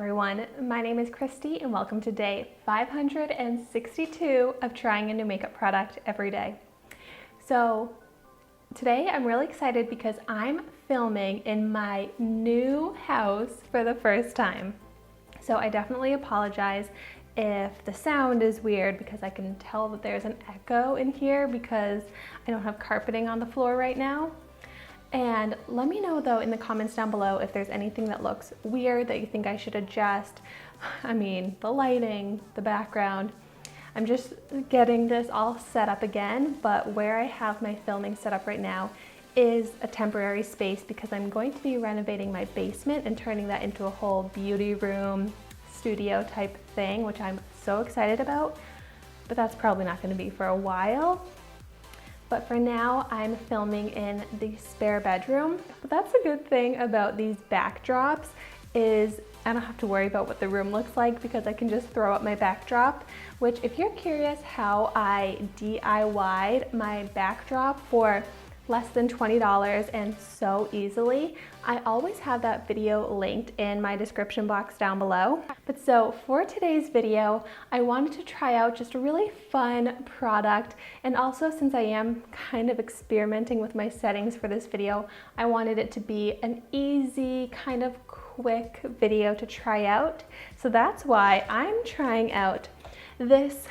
everyone, my name is Christy and welcome to day 562 of trying a new makeup product every day. So today I'm really excited because I'm filming in my new house for the first time. So I definitely apologize if the sound is weird because I can tell that there's an echo in here because I don't have carpeting on the floor right now. And let me know though in the comments down below if there's anything that looks weird that you think I should adjust. I mean, the lighting, the background. I'm just getting this all set up again, but where I have my filming set up right now is a temporary space because I'm going to be renovating my basement and turning that into a whole beauty room, studio type thing, which I'm so excited about, but that's probably not going to be for a while. But for now, I'm filming in the spare bedroom. But that's a good thing about these backdrops is I don't have to worry about what the room looks like because I can just throw up my backdrop, which if you're curious how I DIY'd my backdrop for less than $20 and so easily, I always have that video linked in my description box down below. But so for today's video, I wanted to try out just a really fun product, and also since I am kind of experimenting with my settings for this video, I wanted it to be an easy, kind of quick video to try out. So that's why I'm trying out this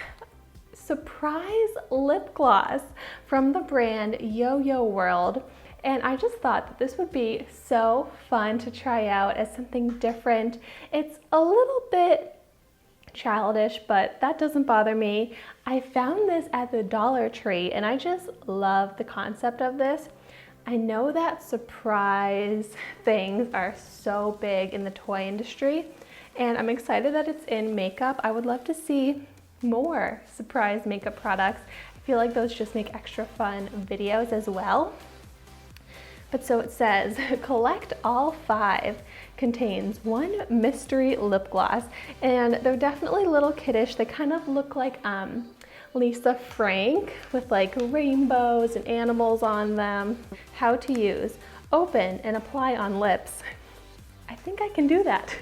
surprise lip gloss from the brand Yoyo World, and I just thought that this would be so fun to try out as something different. It's a little bit childish, but that doesn't bother me. I found this at the Dollar Tree and I just love the concept of this. I know that surprise things are so big in the toy industry, and I'm excited that it's in makeup. I would love to see more surprise makeup products. I feel like those just make extra fun videos as well. But so it says, collect all 5, contains 1 mystery lip gloss, and they're definitely a little kiddish. They kind of look like Lisa Frank with like rainbows and animals on them. How to use: open and apply on lips. I think I can do that.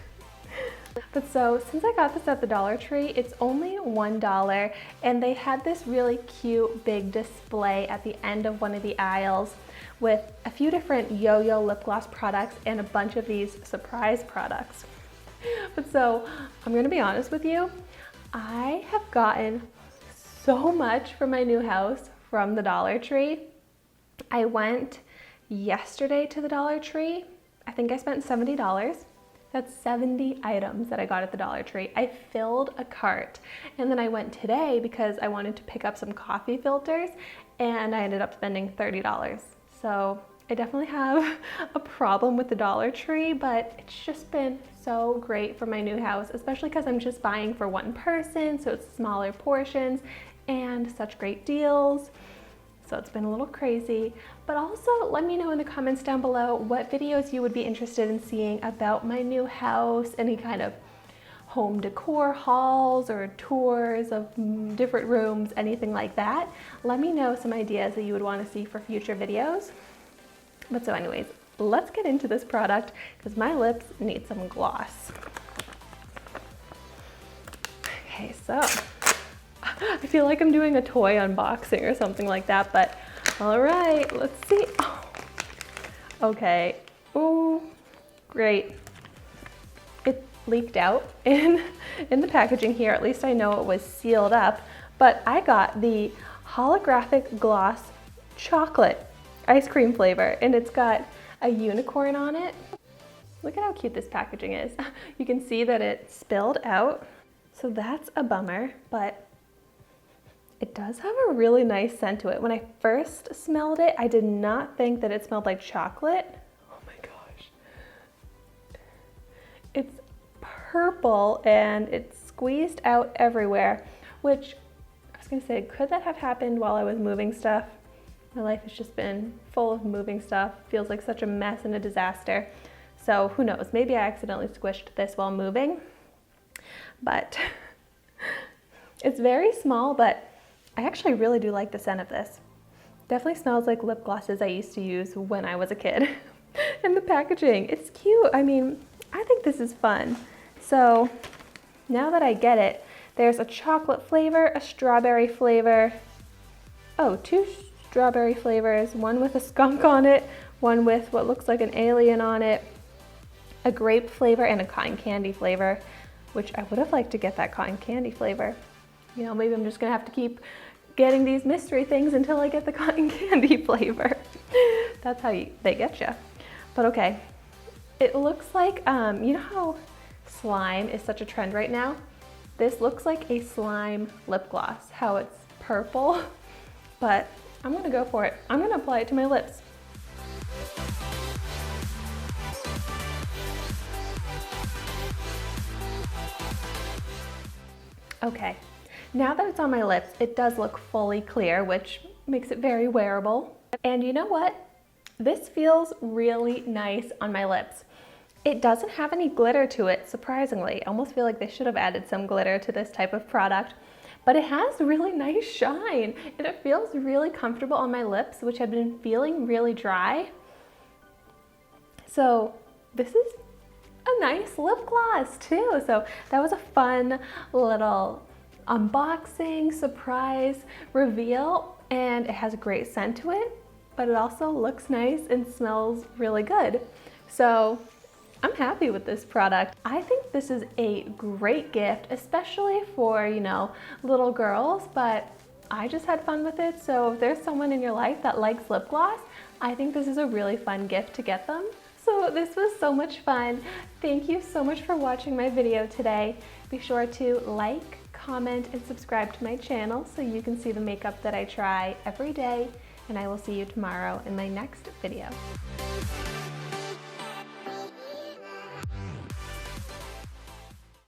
But so since I got this at the Dollar Tree, it's only $1, and they had this really cute big display at the end of one of the aisles with a few different Yoyo lip gloss products and a bunch of these surprise products. But so I'm gonna be honest with you, I have gotten so much for my new house from the Dollar Tree. I went yesterday to the Dollar Tree. I think I spent $70. That's 70 items that I got at the Dollar Tree. I filled a cart, and then I went today because I wanted to pick up some coffee filters, and I ended up spending $30. So I definitely have a problem with the Dollar Tree, but it's just been so great for my new house, especially because I'm just buying for one person, so it's smaller portions and such great deals. So it's been a little crazy, but also let me know in the comments down below what videos you would be interested in seeing about my new house, any kind of home decor hauls or tours of different rooms, anything like that. Let me know some ideas that you would want to see for future videos. But so anyways, let's get into this product because my lips need some gloss. Okay, so I feel like I'm doing a toy unboxing or something like that, but all right, let's see. Oh, okay. Oh, great. It leaked out in the packaging here. At least I know it was sealed up, but I got the holographic gloss chocolate ice cream flavor, and it's got a unicorn on it. Look at how cute this packaging is. You can see that it spilled out, so that's a bummer, but it does have a really nice scent to it. When I first smelled it, I did not think that it smelled like chocolate. Oh my gosh. It's purple and it's squeezed out everywhere, which I was gonna say, could that have happened while I was moving stuff? My life has just been full of moving stuff. Feels like such a mess and a disaster. So who knows, maybe I accidentally squished this while moving. But it's very small, but I actually really do like the scent of this. Definitely smells like lip glosses I used to use when I was a kid. And the packaging, it's cute. I mean, I think this is fun. So now that I get it, there's a chocolate flavor, a strawberry flavor. Oh, 2 strawberry flavors, one with a skunk on it, one with what looks like an alien on it, a grape flavor, and a cotton candy flavor, which I would have liked to get that cotton candy flavor. You know, maybe I'm just gonna have to keep getting these mystery things until I get the cotton candy flavor. That's how they get you. But okay, it looks like, you know how slime is such a trend right now? This looks like a slime lip gloss, how it's purple, but I'm gonna go for it. I'm gonna apply it to my lips. Okay, now that it's on my lips, it does look fully clear, which makes it very wearable. And you know what? This feels really nice on my lips. It doesn't have any glitter to it, surprisingly. I almost feel like they should have added some glitter to this type of product, but it has really nice shine and it feels really comfortable on my lips, which have been feeling really dry. So this is a nice lip gloss too. So that was a fun little unboxing, surprise reveal, and it has a great scent to it, but it also looks nice and smells really good. So I'm happy with this product. I think this is a great gift, especially for, you know, little girls, but I just had fun with it. So if there's someone in your life that likes lip gloss, I think this is a really fun gift to get them. So this was so much fun. Thank you so much for watching my video today. Be sure to like, comment, and subscribe to my channel so you can see the makeup that I try every day, and I will see you tomorrow in my next video.